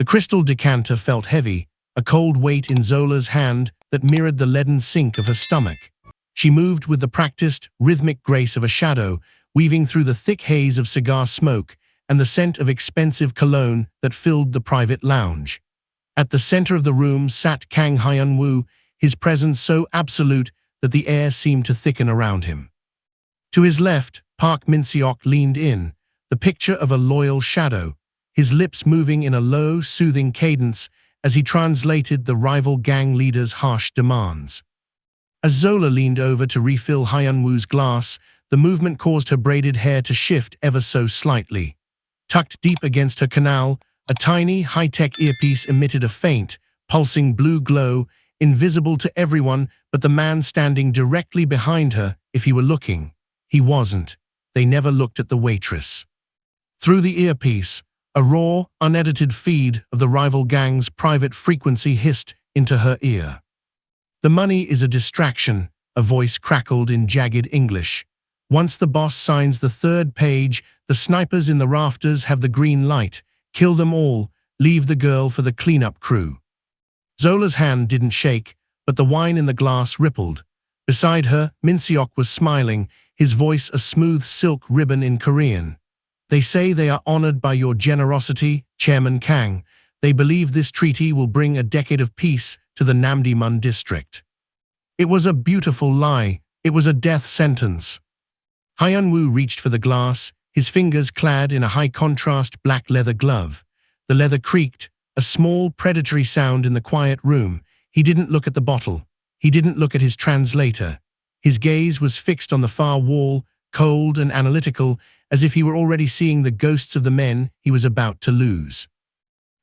The crystal decanter felt heavy, a cold weight in Zola's hand that mirrored the leaden sink of her stomach. She moved with the practiced, rhythmic grace of a shadow, weaving through the thick haze of cigar smoke and the scent of expensive cologne that filled the private lounge. At the center of the room sat Kang Hyun-Woo, his presence so absolute that the air seemed to thicken around him. To his left, Park Min-seok leaned in, the picture of a loyal shadow, his lips moving in a low, soothing cadence as he translated the rival gang leader's harsh demands. As Zola leaned over to refill Hyun-Woo's glass, the movement caused her braided hair to shift ever so slightly. Tucked deep against her canal, a tiny, high-tech earpiece emitted a faint, pulsing blue glow, invisible to everyone but the man standing directly behind her. If he were looking, he wasn't. They never looked at the waitress. Through the earpiece, a raw, unedited feed of the rival gang's private frequency hissed into her ear. "The money is a distraction," a voice crackled in jagged English. "Once the boss signs the third page, the snipers in the rafters have the green light. Kill them all, leave the girl for the cleanup crew." Zola's hand didn't shake, but the wine in the glass rippled. Beside her, Min-seok was smiling, his voice a smooth silk ribbon in Korean. "They say they are honored by your generosity, Chairman Kang. They believe this treaty will bring a decade of peace to the Namdaemun district." It was a beautiful lie. It was a death sentence. Hyun-Woo reached for the glass, his fingers clad in a high-contrast black leather glove. The leather creaked, a small, predatory sound in the quiet room. He didn't look at the bottle. He didn't look at his translator. His gaze was fixed on the far wall, cold and analytical, as if he were already seeing the ghosts of the men he was about to lose.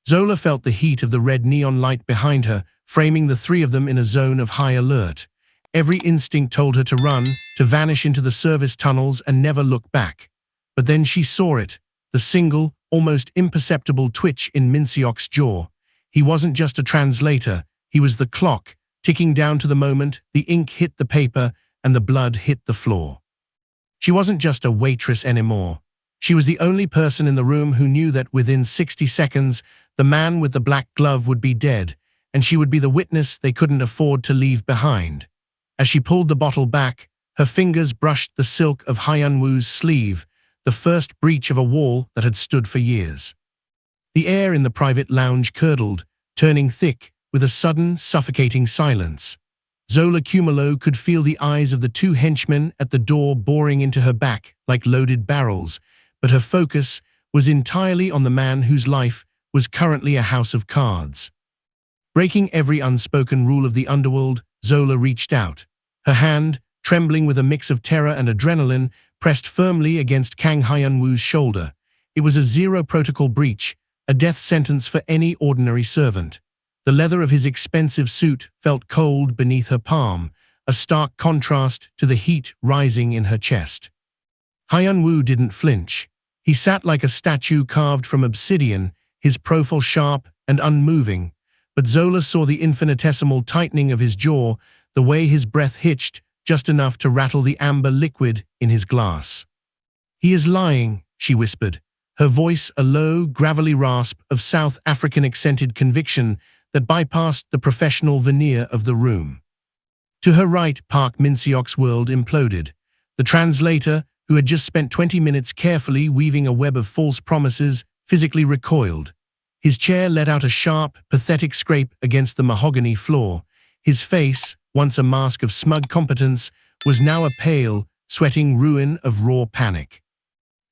Zola felt the heat of the red neon light behind her, framing the three of them in a zone of high alert. Every instinct told her to run, to vanish into the service tunnels and never look back. But then she saw it, the single, almost imperceptible twitch in Min-seok's jaw. He wasn't just a translator, he was the clock, ticking down to the moment the ink hit the paper and the blood hit the floor. She wasn't just a waitress anymore. She was the only person in the room who knew that within 60 seconds, the man with the black glove would be dead, and she would be the witness they couldn't afford to leave behind. As she pulled the bottle back, her fingers brushed the silk of Hyun-Woo's sleeve, the first breach of a wall that had stood for years. The air in the private lounge curdled, turning thick with a sudden, suffocating silence. Zola Khumalo could feel the eyes of the two henchmen at the door boring into her back like loaded barrels, but her focus was entirely on the man whose life was currently a house of cards. Breaking every unspoken rule of the underworld, Zola reached out. Her hand, trembling with a mix of terror and adrenaline, pressed firmly against Kang Hyun-Woo's shoulder. It was a zero-protocol breach, a death sentence for any ordinary servant. The leather of his expensive suit felt cold beneath her palm, a stark contrast to the heat rising in her chest. Hyun-Woo didn't flinch. He sat like a statue carved from obsidian, his profile sharp and unmoving. But Zola saw the infinitesimal tightening of his jaw, the way his breath hitched, just enough to rattle the amber liquid in his glass. "He is lying," she whispered, her voice a low, gravelly rasp of South African accented conviction that bypassed the professional veneer of the room. To her right, Park Min-seok's world imploded. The translator, who had just spent 20 minutes carefully weaving a web of false promises, physically recoiled. His chair let out a sharp, pathetic scrape against the mahogany floor. His face, once a mask of smug competence, was now a pale, sweating ruin of raw panic.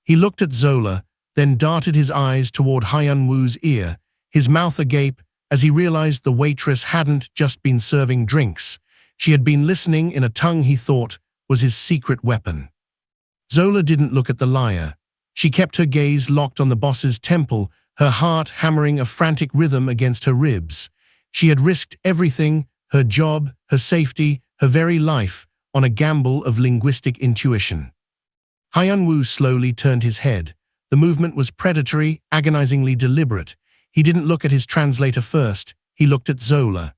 He looked at Zola, then darted his eyes toward Hyun-Woo's ear, his mouth agape as he realized the waitress hadn't just been serving drinks. She had been listening in a tongue he thought was his secret weapon. Zola didn't look at the liar. She kept her gaze locked on the boss's temple, her heart hammering a frantic rhythm against her ribs. She had risked everything, her job, her safety, her very life, on a gamble of linguistic intuition. Hyun-Woo slowly turned his head. The movement was predatory, agonizingly deliberate. He didn't look at his translator first, he looked at Zola.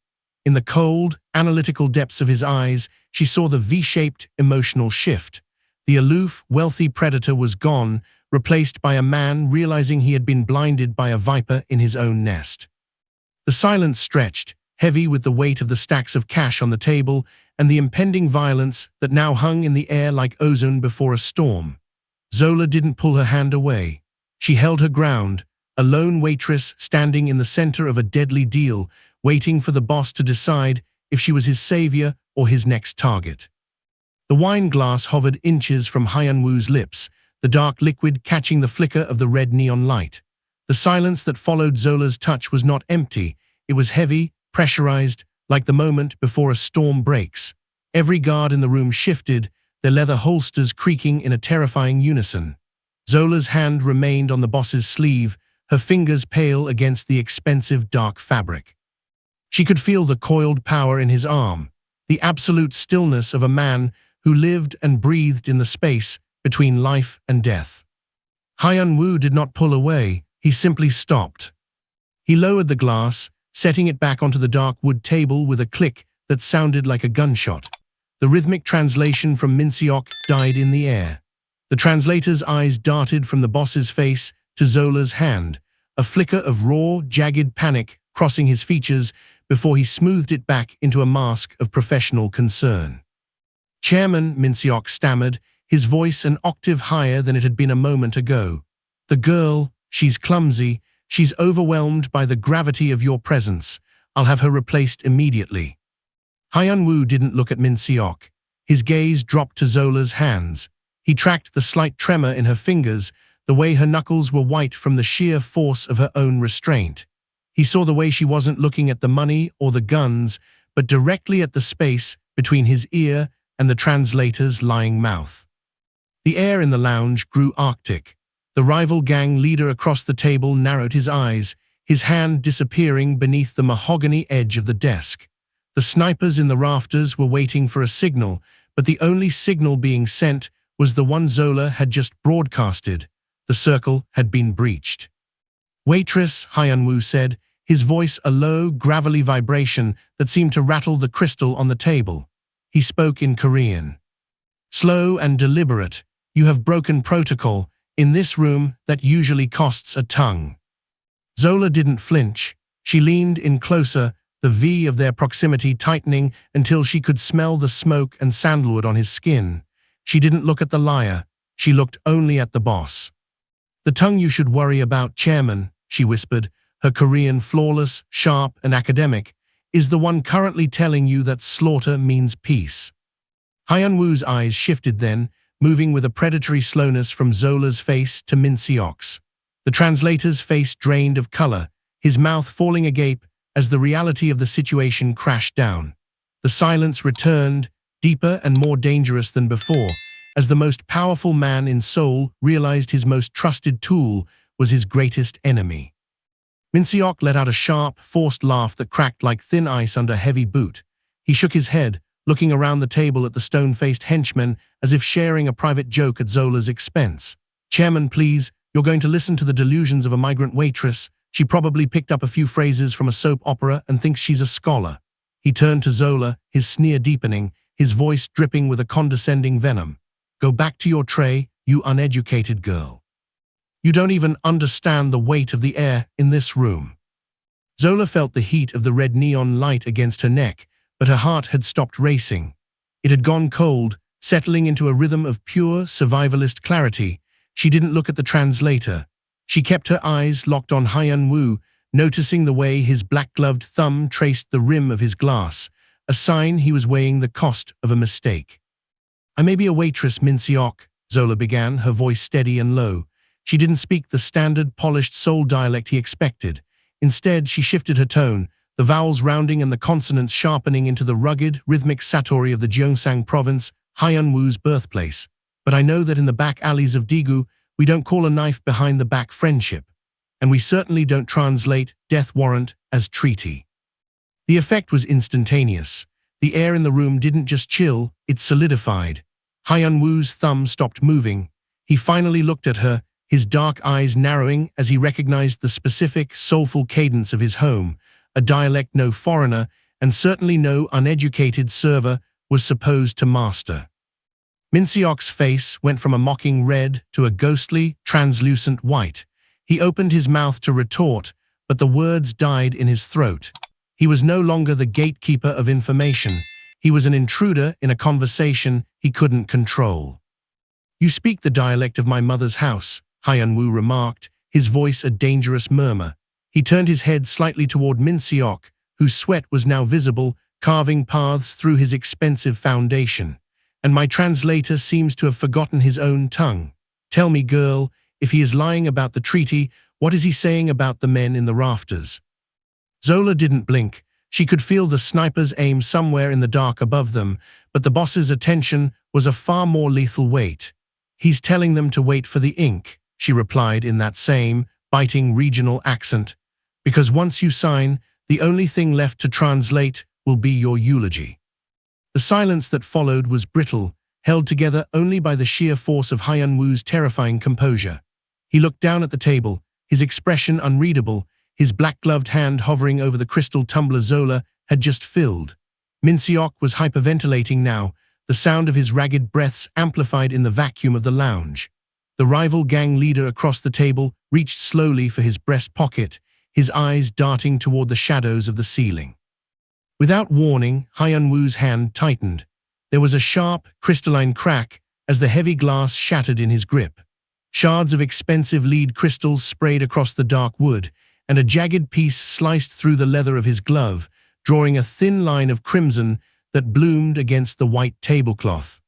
In the cold, analytical depths of his eyes, she saw the V-shaped, emotional shift. The aloof, wealthy predator was gone, replaced by a man realizing he had been blinded by a viper in his own nest. The silence stretched, heavy with the weight of the stacks of cash on the table and the impending violence that now hung in the air like ozone before a storm. Zola didn't pull her hand away. She held her ground, a lone waitress standing in the center of a deadly deal, waiting for the boss to decide if she was his savior or his next target. The wine glass hovered inches from Hyun-Woo's lips, the dark liquid catching the flicker of the red neon light. The silence that followed Zola's touch was not empty, it was heavy, pressurized, like the moment before a storm breaks. Every guard in the room shifted, their leather holsters creaking in a terrifying unison. Zola's hand remained on the boss's sleeve, her fingers pale against the expensive dark fabric. She could feel the coiled power in his arm, the absolute stillness of a man who lived and breathed in the space between life and death. Hyun-Woo did not pull away, he simply stopped. He lowered the glass, setting it back onto the dark wood table with a click that sounded like a gunshot. The rhythmic translation from Min-seok died in the air. The translator's eyes darted from the boss's face to Zola's hand, a flicker of raw, jagged panic crossing his features before he smoothed it back into a mask of professional concern. "Chairman," Min-seok stammered, his voice an octave higher than it had been a moment ago. "The girl, she's clumsy, she's overwhelmed by the gravity of your presence. I'll have her replaced immediately." Hyun-Woo didn't look at Min-seok. His gaze dropped to Zola's hands. He tracked the slight tremor in her fingers, the way her knuckles were white from the sheer force of her own restraint. He saw the way she wasn't looking at the money or the guns, but directly at the space between his ear and the translator's lying mouth. The air in the lounge grew arctic. The rival gang leader across the table narrowed his eyes, his hand disappearing beneath the mahogany edge of the desk. The snipers in the rafters were waiting for a signal, but the only signal being sent was the one Zola had just broadcasted. The circle had been breached. "Waitress," Hyun-Woo said, his voice a low, gravelly vibration that seemed to rattle the crystal on the table. He spoke in Korean. "Slow and deliberate, you have broken protocol. In this room, that usually costs a tongue." Zola didn't flinch. She leaned in closer, the V of their proximity tightening until she could smell the smoke and sandalwood on his skin. She didn't look at the liar. She looked only at the boss. "The tongue you should worry about, Chairman," she whispered, her Korean flawless, sharp, and academic, "is the one currently telling you that slaughter means peace." Hyun-Woo's eyes shifted then, moving with a predatory slowness from Zola's face to Min-seok's. The translator's face drained of color, his mouth falling agape as the reality of the situation crashed down. The silence returned, deeper and more dangerous than before, as the most powerful man in Seoul realized his most trusted tool was his greatest enemy. Min-seok let out a sharp, forced laugh that cracked like thin ice under a heavy boot. He shook his head, looking around the table at the stone-faced henchmen as if sharing a private joke at Zola's expense. "Chairman, please, you're going to listen to the delusions of a migrant waitress. She probably picked up a few phrases from a soap opera and thinks she's a scholar." He turned to Zola, his sneer deepening, his voice dripping with a condescending venom. "Go back to your tray, you uneducated girl. You don't even understand the weight of the air in this room." Zola felt the heat of the red neon light against her neck, but her heart had stopped racing. It had gone cold, settling into a rhythm of pure, survivalist clarity. She didn't look at the translator. She kept her eyes locked on Hyun-Woo, noticing the way his black-gloved thumb traced the rim of his glass, a sign he was weighing the cost of a mistake. "I may be a waitress, Min-seok," Zola began, her voice steady and low. She didn't speak the standard, polished Seoul dialect he expected. Instead, she shifted her tone, the vowels rounding and the consonants sharpening into the rugged, rhythmic satoori of the Gyeongsang province, Hyun-Woo's birthplace. "But I know that in the back alleys of Daegu, we don't call a knife behind the back friendship. And we certainly don't translate death warrant as treaty." The effect was instantaneous. The air in the room didn't just chill, it solidified. Hyun-Woo's thumb stopped moving. He finally looked at her, his dark eyes narrowing as he recognized the specific, soulful cadence of his home, a dialect no foreigner, and certainly no uneducated server, was supposed to master. Min Seok's face went from a mocking red to a ghostly, translucent white. He opened his mouth to retort, but the words died in his throat. He was no longer the gatekeeper of information. He was an intruder in a conversation he couldn't control. "You speak the dialect of my mother's house," Hyun-Woo remarked, his voice a dangerous murmur. He turned his head slightly toward Min Seok, whose sweat was now visible, carving paths through his expensive foundation. "And my translator seems to have forgotten his own tongue. Tell me, girl, if he is lying about the treaty, what is he saying about the men in the rafters?" Zola didn't blink. She could feel the sniper's aim somewhere in the dark above them, but the boss's attention was a far more lethal weight. "He's telling them to wait for the ink," she replied in that same, biting regional accent. "Because once you sign, the only thing left to translate will be your eulogy." The silence that followed was brittle, held together only by the sheer force of Hyun-Woo's terrifying composure. He looked down at the table, his expression unreadable, his black-gloved hand hovering over the crystal tumbler Zola had just filled. Min Seok was hyperventilating now, the sound of his ragged breaths amplified in the vacuum of the lounge. The rival gang leader across the table reached slowly for his breast pocket, his eyes darting toward the shadows of the ceiling. Without warning, Hyun-Woo's hand tightened. There was a sharp, crystalline crack as the heavy glass shattered in his grip. Shards of expensive lead crystals sprayed across the dark wood, and a jagged piece sliced through the leather of his glove, drawing a thin line of crimson that bloomed against the white tablecloth.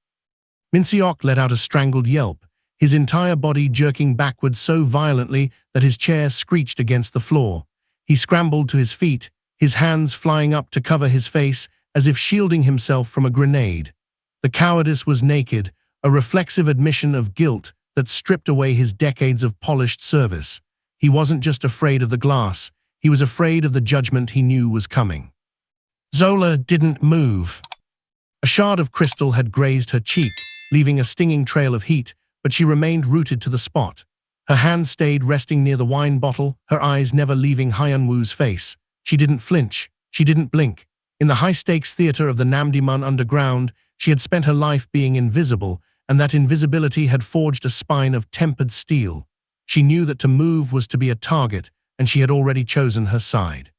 Min Seok let out a strangled yelp, his entire body jerking backward so violently that his chair screeched against the floor. He scrambled to his feet, his hands flying up to cover his face as if shielding himself from a grenade. The cowardice was naked, a reflexive admission of guilt that stripped away his decades of polished service. He wasn't just afraid of the glass, he was afraid of the judgment he knew was coming. Zola didn't move. A shard of crystal had grazed her cheek, leaving a stinging trail of heat, but she remained rooted to the spot. Her hand stayed resting near the wine bottle, her eyes never leaving Hyun-Woo's face. She didn't flinch, she didn't blink. In the high-stakes theater of the Namdaemun underground, she had spent her life being invisible, and that invisibility had forged a spine of tempered steel. She knew that to move was to be a target, and she had already chosen her side.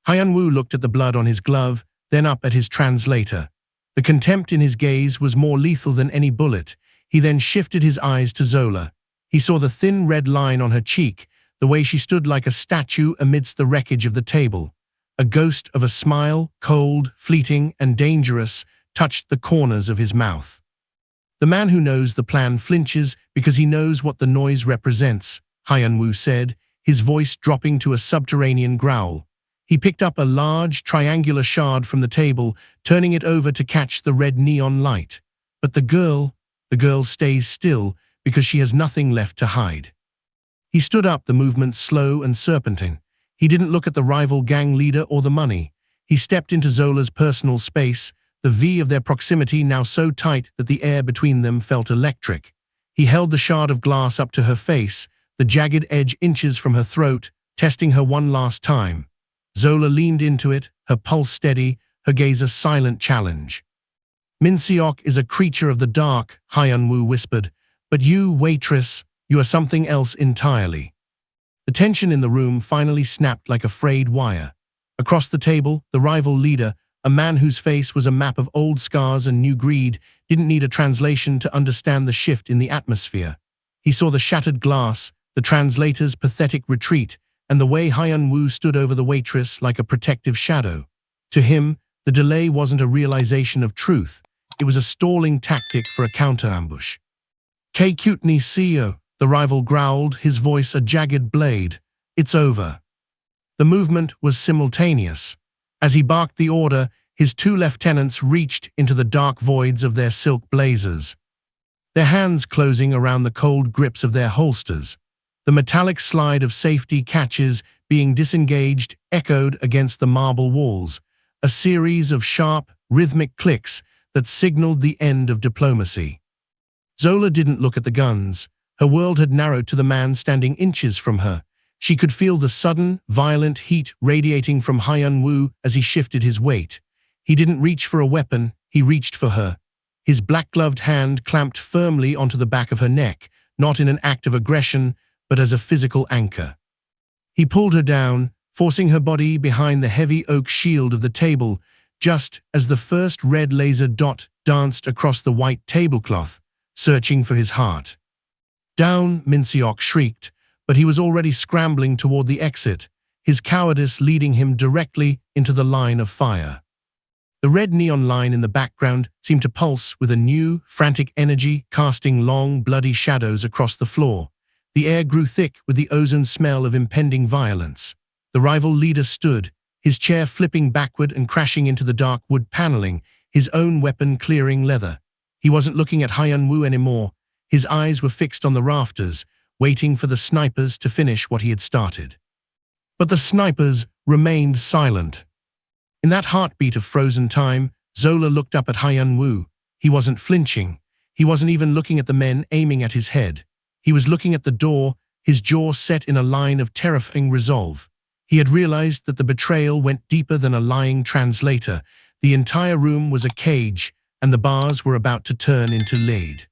Hyun-Woo looked at the blood on his glove, then up at his translator. The contempt in his gaze was more lethal than any bullet. He then shifted his eyes to Zola. He saw the thin red line on her cheek, the way she stood like a statue amidst the wreckage of the table. A ghost of a smile, cold, fleeting, and dangerous, touched the corners of his mouth. "The man who knows the plan flinches because he knows what the noise represents," Hyun-Woo said, his voice dropping to a subterranean growl. He picked up a large, triangular shard from the table, turning it over to catch the red neon light. "But the girl stays still because she has nothing left to hide." He stood up, the movement slow and serpentine. He didn't look at the rival gang leader or the money. He stepped into Zola's personal space, the V of their proximity now so tight that the air between them felt electric. He held the shard of glass up to her face, the jagged edge inches from her throat, testing her one last time. Zola leaned into it, her pulse steady, her gaze a silent challenge. "Min Seok is a creature of the dark," Hyun-Woo whispered, "but you, Waitress, you are something else entirely." The tension in the room finally snapped like a frayed wire. Across the table, the rival leader, a man whose face was a map of old scars and new greed, didn't need a translation to understand the shift in the atmosphere. He saw the shattered glass, the translator's pathetic retreat, and the way Hyun-Woo stood over the waitress like a protective shadow. To him, the delay wasn't a realization of truth. It was a stalling tactic for a counter-ambush. "K Kutni CEO," the rival growled, his voice a jagged blade. "It's over." The movement was simultaneous. As he barked the order, his two lieutenants reached into the dark voids of their silk blazers, their hands closing around the cold grips of their holsters. The metallic slide of safety catches being disengaged echoed against the marble walls, a series of sharp, rhythmic clicks that signaled the end of diplomacy. Zola didn't look at the guns. Her world had narrowed to the man standing inches from her. She could feel the sudden, violent heat radiating from Hyun-Woo as he shifted his weight. He didn't reach for a weapon, he reached for her. his black-gloved hand clamped firmly onto the back of her neck, not in an act of aggression, but as a physical anchor. He pulled her down, forcing her body behind the heavy oak shield of the table, just as the first red laser dot danced across the white tablecloth, searching for his heart. "Down," Min-seok shrieked, but he was already scrambling toward the exit, his cowardice leading him directly into the line of fire. The red neon line in the background seemed to pulse with a new, frantic energy, casting long, bloody shadows across the floor. The air grew thick with the ozone smell of impending violence. The rival leader stood, his chair flipping backward and crashing into the dark wood paneling, his own weapon clearing leather. He wasn't looking at Hyun-Woo anymore. His eyes were fixed on the rafters, waiting for the snipers to finish what he had started. But the snipers remained silent. In that heartbeat of frozen time, Zola looked up at Hyun-Woo. He wasn't flinching. He wasn't even looking at the men aiming at his head. He was looking at the door, his jaw set in a line of terrifying resolve. He had realized that the betrayal went deeper than a lying translator. The entire room was a cage, and the bars were about to turn into lead.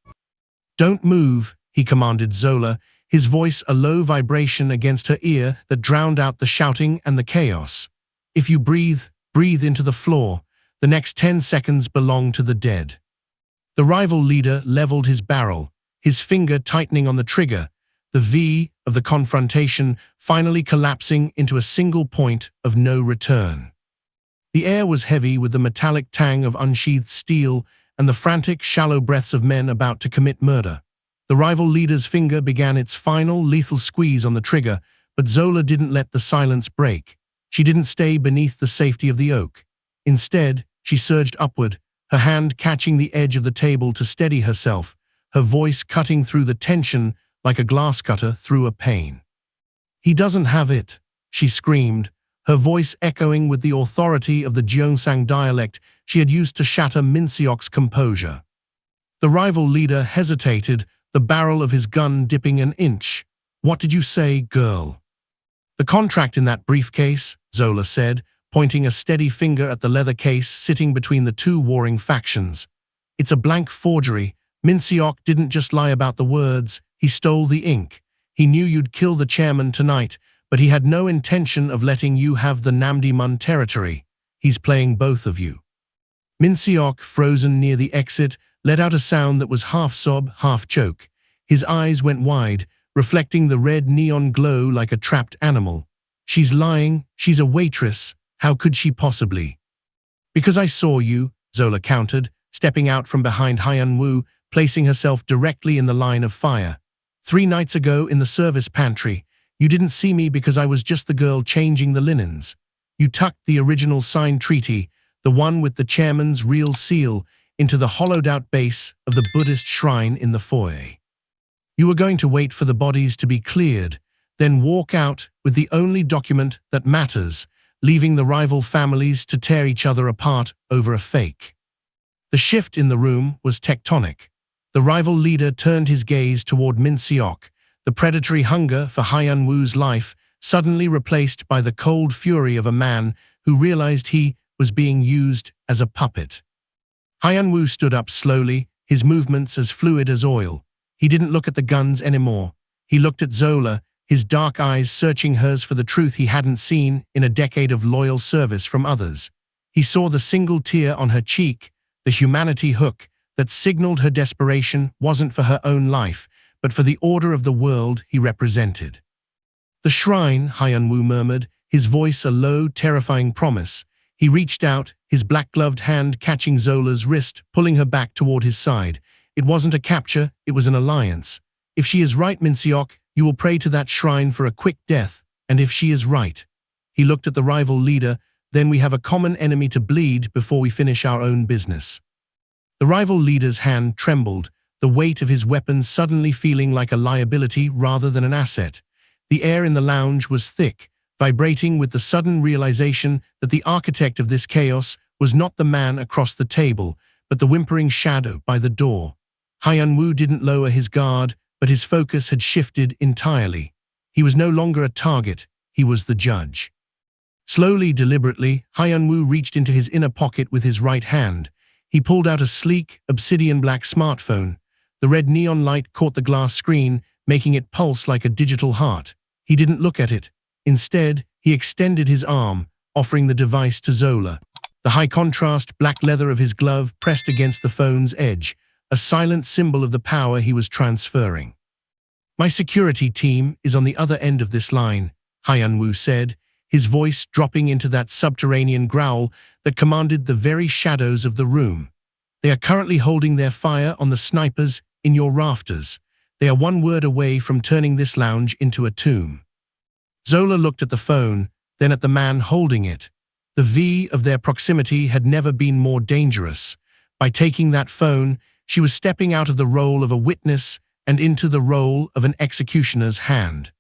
"Don't move," he commanded Zola, his voice a low vibration against her ear that drowned out the shouting and the chaos. "If you breathe, breathe into the floor. The next 10 seconds belong to the dead." The rival leader leveled his barrel, his finger tightening on the trigger, the V of the confrontation finally collapsing into a single point of no return. The air was heavy with the metallic tang of unsheathed steel and the frantic, shallow breaths of men about to commit murder. The rival leader's finger began its final, lethal squeeze on the trigger, but Zola didn't let the silence break. She didn't stay beneath the safety of the oak. Instead, she surged upward, her hand catching the edge of the table to steady herself, her voice cutting through the tension like a glass cutter through a pane. "He doesn't have it," she screamed, her voice echoing with the authority of the Gyeongsang dialect she had used to shatter Min-seok's composure. The rival leader hesitated, the barrel of his gun dipping an inch. "What did you say, girl?" "The contract in that briefcase," Zola said, pointing a steady finger at the leather case sitting between the two warring factions. "It's a blank forgery. Min-seok didn't just lie about the words, he stole the ink. He knew you'd kill the chairman tonight, but he had no intention of letting you have the Namdaemun territory. He's playing both of you." Min-seok, frozen near the exit, let out a sound that was half sob, half choke. His eyes went wide, reflecting the red neon glow like a trapped animal. "She's lying, she's a waitress. How could she possibly?" "Because I saw you," Zola countered, stepping out from behind Hyun-Woo, placing herself directly in the line of fire. "3 nights ago in the service pantry, you didn't see me because I was just the girl changing the linens. You tucked the original signed treaty, the one with the chairman's real seal, into the hollowed-out base of the Buddhist shrine in the foyer. You were going to wait for the bodies to be cleared, then walk out with the only document that matters, leaving the rival families to tear each other apart over a fake." The shift in the room was tectonic. The rival leader turned his gaze toward Min-seok, the predatory hunger for Hyun-Woo's life suddenly replaced by the cold fury of a man who realized he was being used as a puppet. Hyun-Woo stood up slowly, his movements as fluid as oil. He didn't look at the guns anymore. He looked at Zola, his dark eyes searching hers for the truth he hadn't seen in a decade of loyal service from others. He saw the single tear on her cheek, the humanity hook that signaled her desperation wasn't for her own life, but for the order of the world he represented. "The shrine," Hyun-Woo murmured, his voice a low, terrifying promise. He reached out, his black-gloved hand catching Zola's wrist, pulling her back toward his side. "It wasn't a capture, it was an alliance. If she is right, Min-seok, you will pray to that shrine for a quick death, and if she is right." He looked at the rival leader, "Then we have a common enemy to bleed before we finish our own business." The rival leader's hand trembled, the weight of his weapon suddenly feeling like a liability rather than an asset. The air in the lounge was thick, vibrating with the sudden realization that the architect of this chaos was not the man across the table, but the whimpering shadow by the door. Hyun-Woo didn't lower his guard, but his focus had shifted entirely. He was no longer a target, he was the judge. Slowly, deliberately, Hyun-Woo reached into his inner pocket with his right hand. He pulled out a sleek, obsidian black smartphone. The red neon light caught the glass screen, making it pulse like a digital heart. He didn't look at it. Instead, he extended his arm, offering the device to Zola. The high-contrast black leather of his glove pressed against the phone's edge, a silent symbol of the power he was transferring. "My security team is on the other end of this line," Hyun-Woo said, his voice dropping into that subterranean growl that commanded the very shadows of the room. "They are currently holding their fire on the snipers in your rafters. They are one word away from turning this lounge into a tomb." Zola looked at the phone, then at the man holding it. The V of their proximity had never been more dangerous. By taking that phone, she was stepping out of the role of a witness and into the role of an executioner's hand.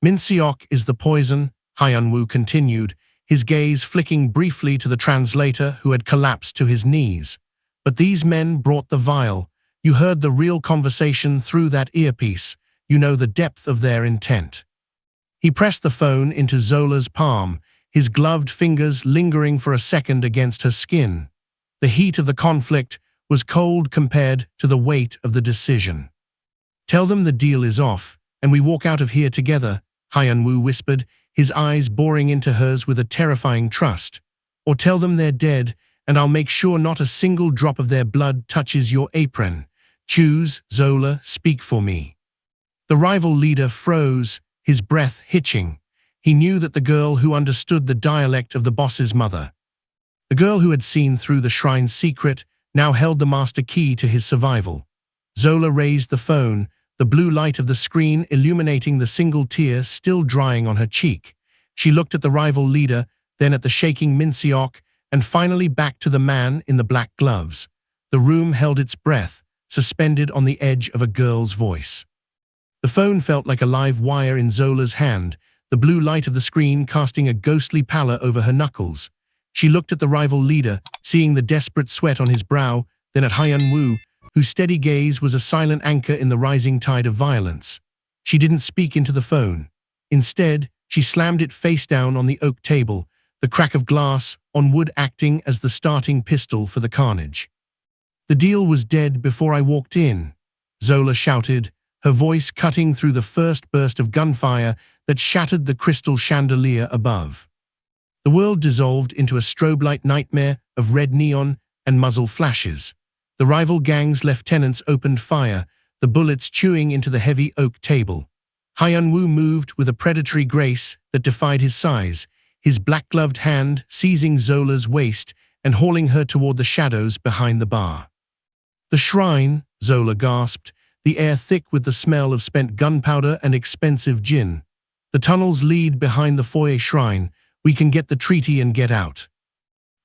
"Min-seok is the poison," Hyun-Woo continued, his gaze flicking briefly to the translator who had collapsed to his knees. "But these men brought the vial. You heard the real conversation through that earpiece. You know the depth of their intent." He pressed the phone into Zola's palm, his gloved fingers lingering for a second against her skin. The heat of the conflict was cold compared to the weight of the decision. "Tell them the deal is off, and we walk out of here together," Hyun-Woo whispered, his eyes boring into hers with a terrifying trust. "Or tell them they're dead, and I'll make sure not a single drop of their blood touches your apron. Choose, Zola, speak for me." The rival leader froze, his breath hitching. He knew that the girl who understood the dialect of the boss's mother. The girl who had seen through the shrine's secret now held the master key to his survival. Zola raised the phone, the blue light of the screen illuminating the single tear still drying on her cheek. She looked at the rival leader, then at the shaking Min-seok, and finally back to the man in the black gloves. The room held its breath, suspended on the edge of a girl's voice. The phone felt like a live wire in Zola's hand, the blue light of the screen casting a ghostly pallor over her knuckles. She looked at the rival leader, seeing the desperate sweat on his brow, then at Hyun-Woo, whose steady gaze was a silent anchor in the rising tide of violence. She didn't speak into the phone. Instead, she slammed it face down on the oak table, the crack of glass on wood acting as the starting pistol for the carnage. "The deal was dead before I walked in," Zola shouted, her voice cutting through the first burst of gunfire that shattered the crystal chandelier above. The world dissolved into a strobe-light nightmare of red neon and muzzle flashes. The rival gang's lieutenants opened fire, the bullets chewing into the heavy oak table. Hyun-Woo moved with a predatory grace that defied his size, his black-gloved hand seizing Zola's waist and hauling her toward the shadows behind the bar. "The shrine," Zola gasped, the air thick with the smell of spent gunpowder and expensive gin. "The tunnels lead behind the foyer shrine. We can get the treaty and get out."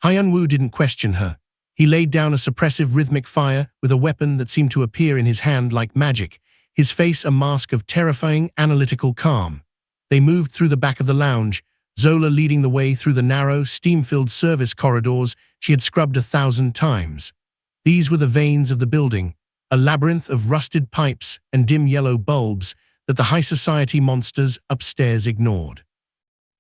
Hyun-Woo didn't question her. He laid down a suppressive rhythmic fire with a weapon that seemed to appear in his hand like magic, his face a mask of terrifying, analytical calm. They moved through the back of the lounge, Zola leading the way through the narrow, steam-filled service corridors she had scrubbed 1,000 times. These were the veins of the building, a labyrinth of rusted pipes and dim yellow bulbs that the high society monsters upstairs ignored.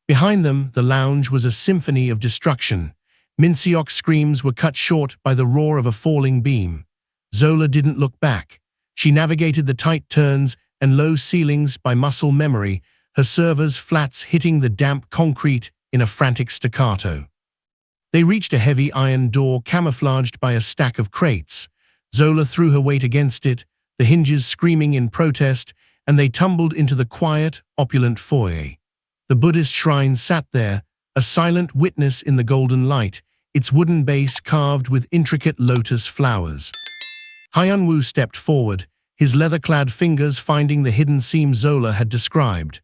Behind them, the lounge was a symphony of destruction. Min-seok's screams were cut short by the roar of a falling beam. Zola didn't look back. She navigated the tight turns and low ceilings by muscle memory, her servers' flats hitting the damp concrete in a frantic staccato. They reached a heavy iron door camouflaged by a stack of crates. Zola threw her weight against it, the hinges screaming in protest, and they tumbled into the quiet, opulent foyer. The Buddhist shrine sat there, a silent witness in the golden light, its wooden base carved with intricate lotus flowers. Hyun-Woo stepped forward, his leather-clad fingers finding the hidden seam Zola had described.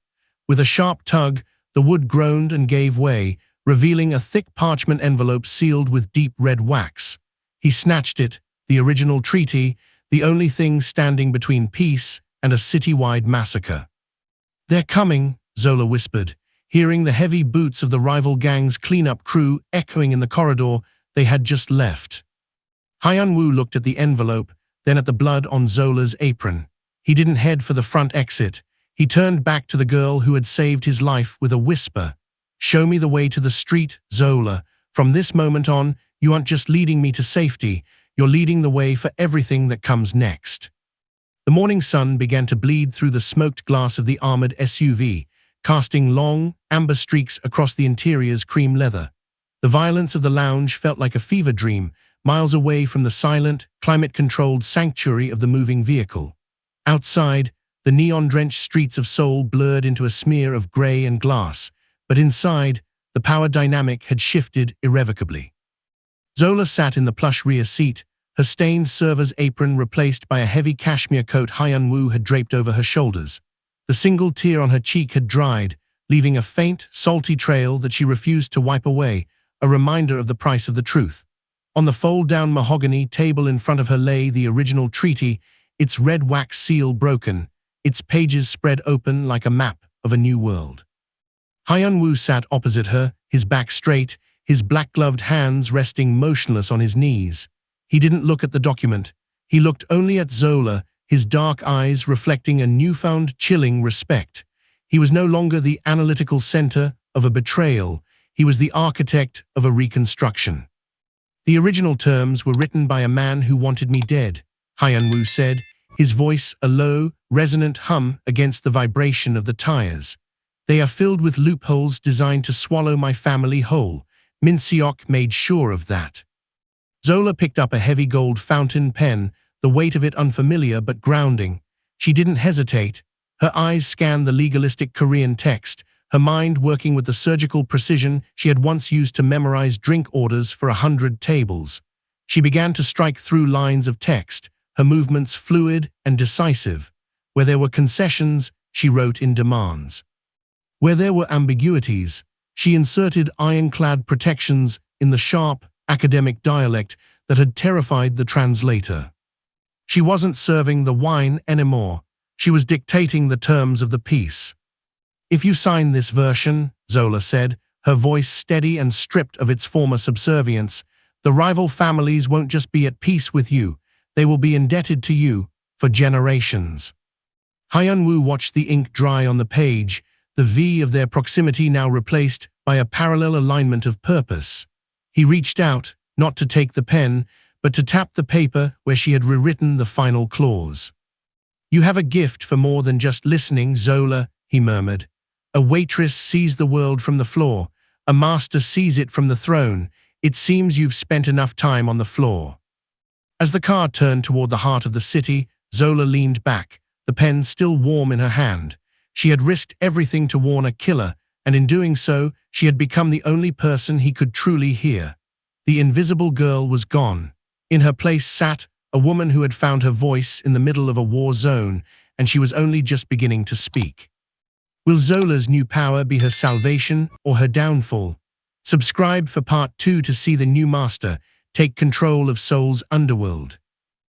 With a sharp tug, the wood groaned and gave way, revealing a thick parchment envelope sealed with deep red wax. He snatched it, the original treaty, the only thing standing between peace and a citywide massacre. "They're coming," Zola whispered, hearing the heavy boots of the rival gang's cleanup crew echoing in the corridor they had just left. Hyun-Woo looked at the envelope, then at the blood on Zola's apron. He didn't head for the front exit. He turned back to the girl who had saved his life with a whisper. "Show me the way to the street, Zola. From this moment on, you aren't just leading me to safety, you're leading the way for everything that comes next." The morning sun began to bleed through the smoked glass of the armored SUV, casting long, amber streaks across the interior's cream leather. The violence of the lounge felt like a fever dream, miles away from the silent, climate-controlled sanctuary of the moving vehicle. Outside, the neon-drenched streets of Seoul blurred into a smear of grey and glass, but inside, the power dynamic had shifted irrevocably. Zola sat in the plush rear seat, her stained server's apron replaced by a heavy cashmere coat Hyun-Woo had draped over her shoulders. The single tear on her cheek had dried, leaving a faint, salty trail that she refused to wipe away, a reminder of the price of the truth. On the fold-down mahogany table in front of her lay the original treaty, its red wax seal broken, its pages spread open like a map of a new world. Hyun-Woo sat opposite her, his back straight, his black-gloved hands resting motionless on his knees. He didn't look at the document. He looked only at Zola, his dark eyes reflecting a newfound chilling respect. He was no longer the analytical center of a betrayal. He was the architect of a reconstruction. "The original terms were written by a man who wanted me dead," Hyun-Woo said, his voice a low, resonant hum against the vibration of the tires. "They are filled with loopholes designed to swallow my family whole. Min Seok made sure of that." Zola picked up a heavy gold fountain pen, the weight of it unfamiliar but grounding. She didn't hesitate. Her eyes scanned the legalistic Korean text, her mind working with the surgical precision she had once used to memorize drink orders for 100 tables. She began to strike through lines of text, her movements fluid and decisive. Where there were concessions, she wrote in demands. Where there were ambiguities, she inserted ironclad protections in the sharp, academic dialect that had terrified the translator. She wasn't serving the wine anymore. She was dictating the terms of the piece. "If you sign this version," Zola said, her voice steady and stripped of its former subservience, "the rival families won't just be at peace with you, they will be indebted to you for generations." Hyun-Woo watched the ink dry on the page, the V of their proximity now replaced by a parallel alignment of purpose. He reached out, not to take the pen, but to tap the paper where she had rewritten the final clause. "You have a gift for more than just listening, Zola," he murmured. "A waitress sees the world from the floor. A master sees it from the throne. It seems you've spent enough time on the floor." As the car turned toward the heart of the city, Zola leaned back, the pen still warm in her hand. She had risked everything to warn a killer, and in doing so, she had become the only person he could truly hear. The invisible girl was gone. In her place sat a woman who had found her voice in the middle of a war zone, and she was only just beginning to speak. Will Zola's new power be her salvation or her downfall? Subscribe for part 2 to see the new master take control of Seoul's underworld.